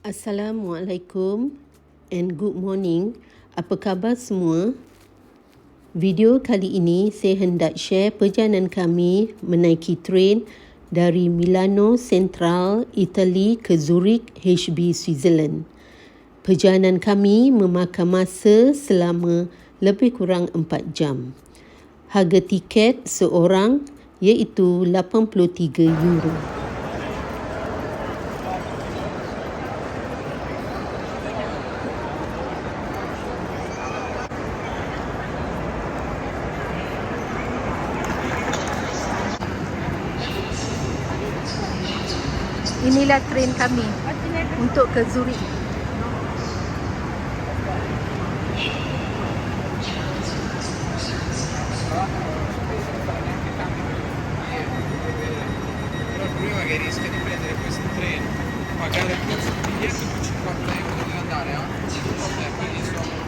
Assalamualaikum and good morning. Apa khabar semua? Video kali ini saya hendak share perjalanan kami menaiki train dari Milano Central, Itali ke Zurich, HB, Switzerland. Perjalanan kami memakan masa selama lebih kurang 4 jam. Harga tiket seorang iaitu €83. Inilah train kami untuk ke Zurich. Prima che rischia di prendere questo treno, pagare il costo del biglietto più €50 deve andare, quindi sono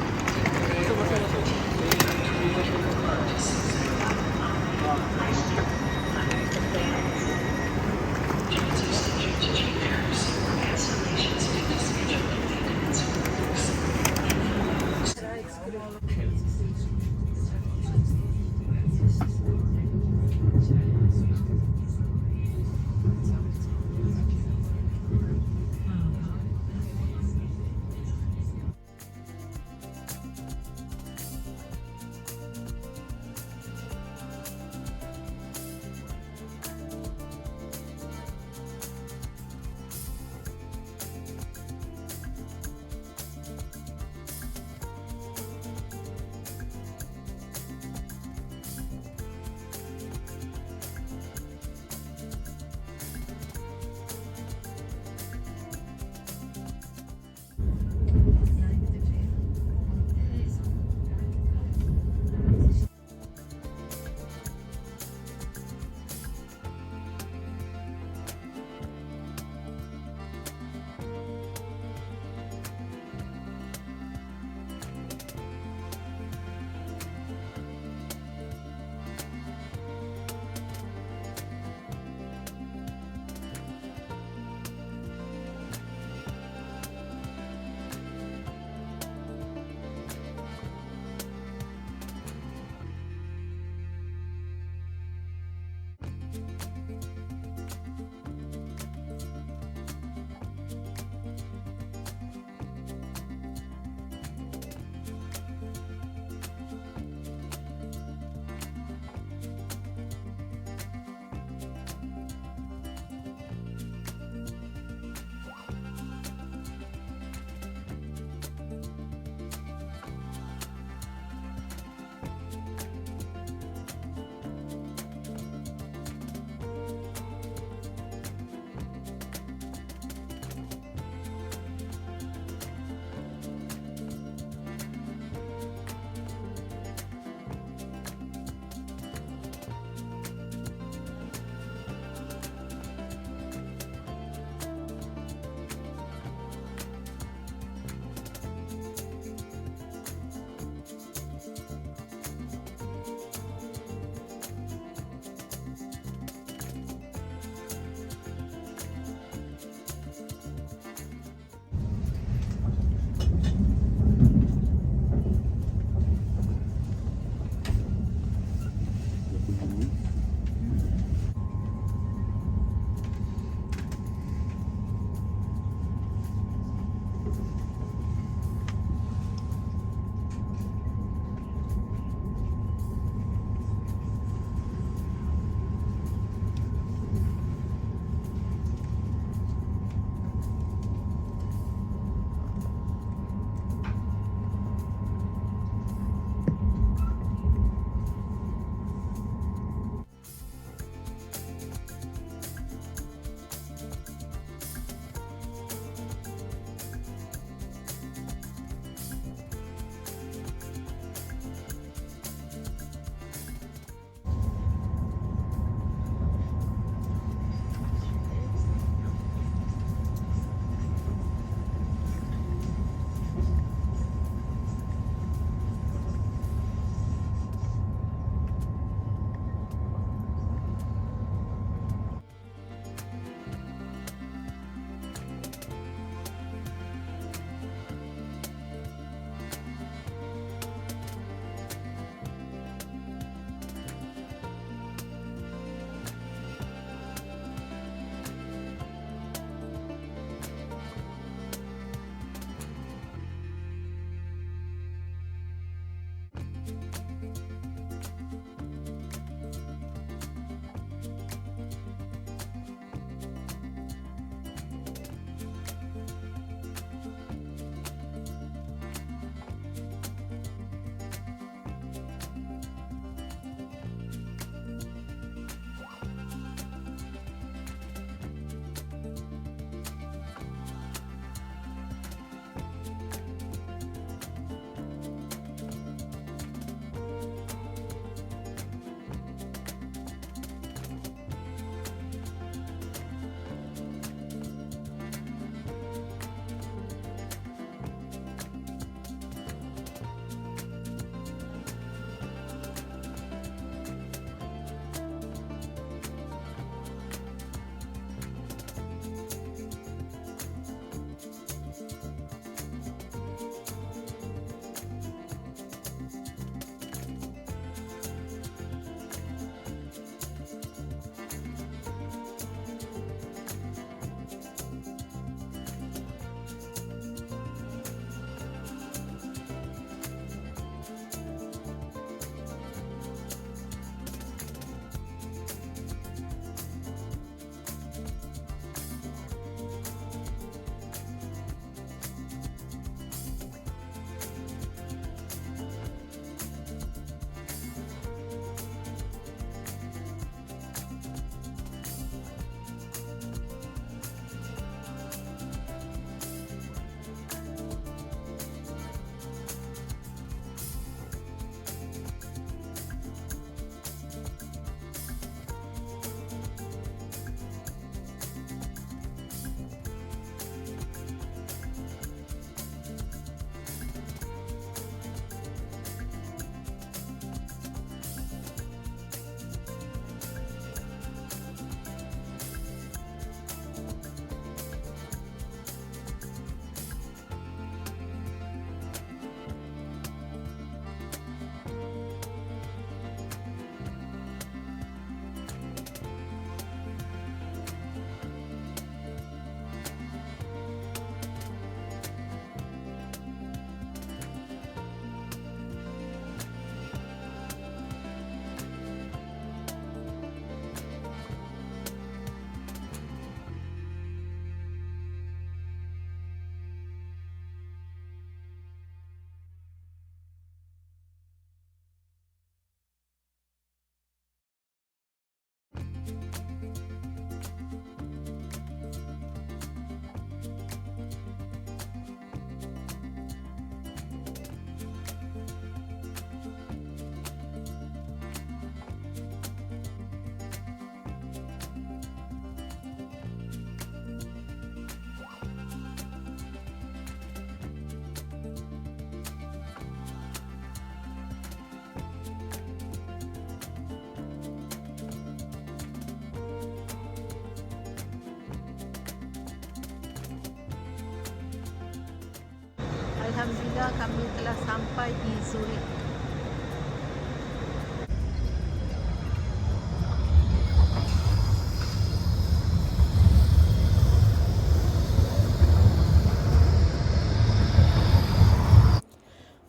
Alhamdulillah kami telah sampai di Zurich.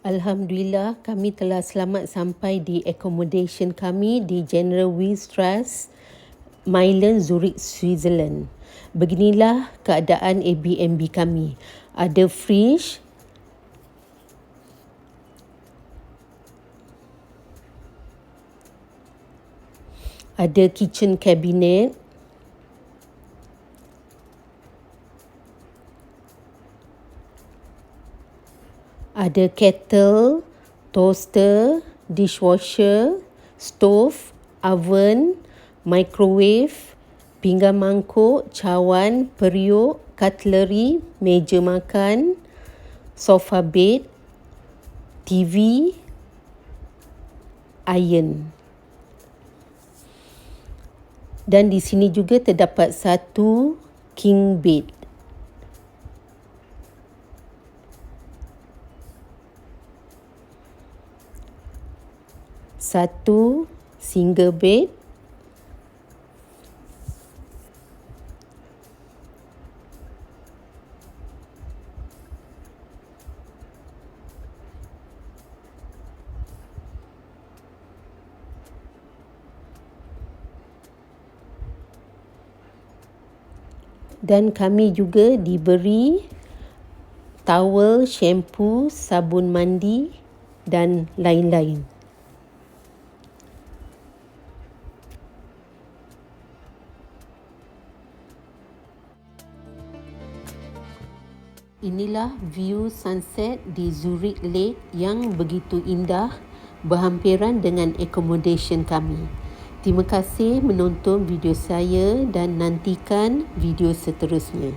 Alhamdulillah kami telah selamat sampai di accommodation kami di General Wheels Trust, Meilen, Zurich, Switzerland. Beginilah keadaan Airbnb kami. Ada fridge, ada kitchen cabinet, ada kettle, toaster, dishwasher, stove, oven, microwave, pinggan mangkuk, cawan, periuk, cutlery, meja makan, sofa bed, TV, iron. Dan di sini juga terdapat satu king bed. Satu single bed. Dan kami juga diberi towel, shampoo, sabun mandi dan lain-lain. Inilah view sunset di Zurich Lake yang begitu indah berhampiran dengan accommodation kami. Terima kasih menonton video saya dan nantikan video seterusnya.